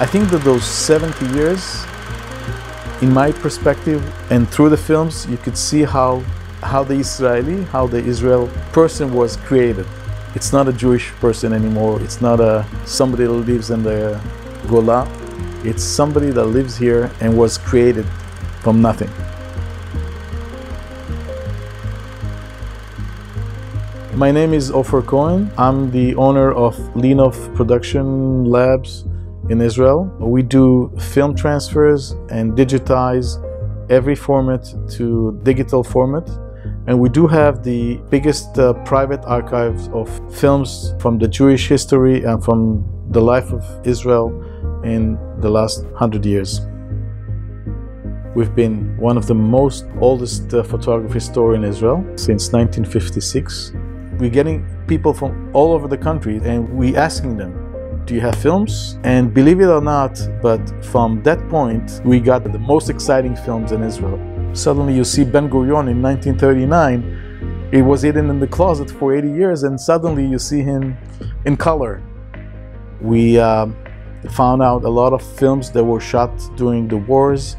I think that those 70 years, in my perspective, and through the films, you could see how the Israel person was created. It's not a Jewish person anymore. It's not somebody that lives in the Gola. It's somebody that lives here and was created from nothing. My name is Ofer Cohen. I'm the owner of Linov Production Labs in Israel. We do film transfers and digitize every format to digital format. And we do have the biggest private archives of films from the Jewish history and from the life of Israel in the last 100 years. We've been one of the oldest photography stores in Israel since 1956. We're getting people from all over the country and we asking them, do you have films? And believe it or not, but from that point, we got the most exciting films in Israel. Suddenly you see Ben Gurion in 1939. He was hidden in the closet for 80 years and suddenly you see him in color. We found out a lot of films that were shot during the wars,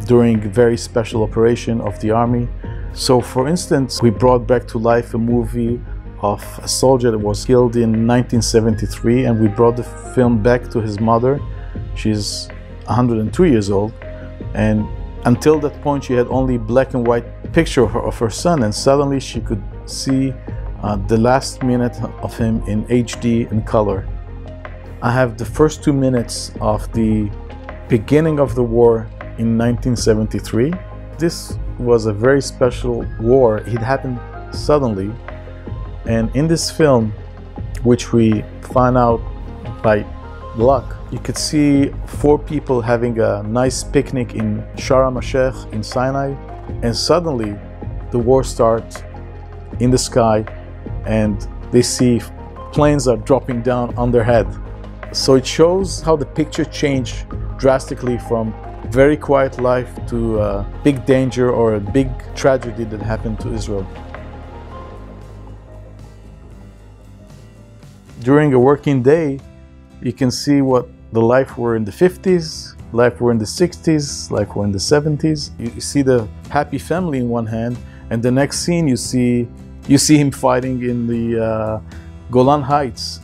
during very special operation of the army. So for instance, we brought back to life a movie of a soldier that was killed in 1973 and we brought the film back to his mother. She's 102 years old and until that point she had only black and white picture of her son, and suddenly she could see the last minute of him in HD in color. I have the first 2 minutes of the beginning of the war in 1973. This was a very special war. It happened suddenly. And in this film, which we found out by luck, you could see 4 people having a nice picnic in Sharm el-Sheikh in Sinai, and suddenly the war starts in the sky and they see planes are dropping down on their head. So it shows how the picture changed drastically from very quiet life to a big danger or a big tragedy that happened to Israel. During a working day, you can see what the life were in the 50s, life were in the 60s, life were in the 70s. You see the happy family in one hand, and the next scene you see him fighting in the Golan Heights,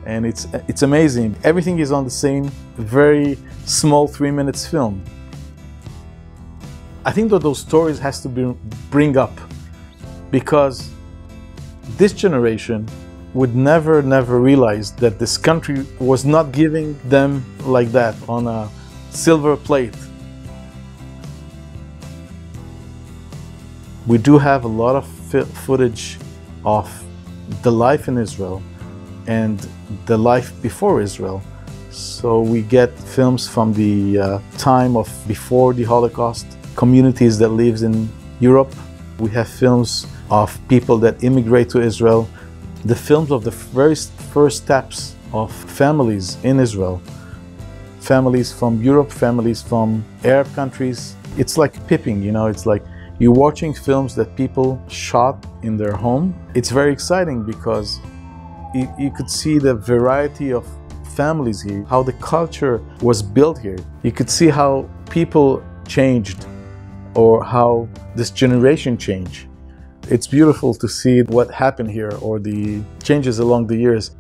and it's amazing. Everything is on the same very small 3 minutes film. I think that those stories has to bring up because this generation would never realize that this country was not giving them like that on a silver plate. We do have a lot of footage of the life in Israel and the life before Israel. So we get films from the time of before the Holocaust, communities that lives in Europe. We have films of people that immigrate to Israel. The films of the very first steps of families in Israel. Families from Europe, families from Arab countries. It's like pipping, you know, it's like you're watching films that people shot in their home. It's very exciting because you could see the variety of families here, how the culture was built here. You could see how people changed or how this generation changed. It's beautiful to see what happened here or the changes along the years.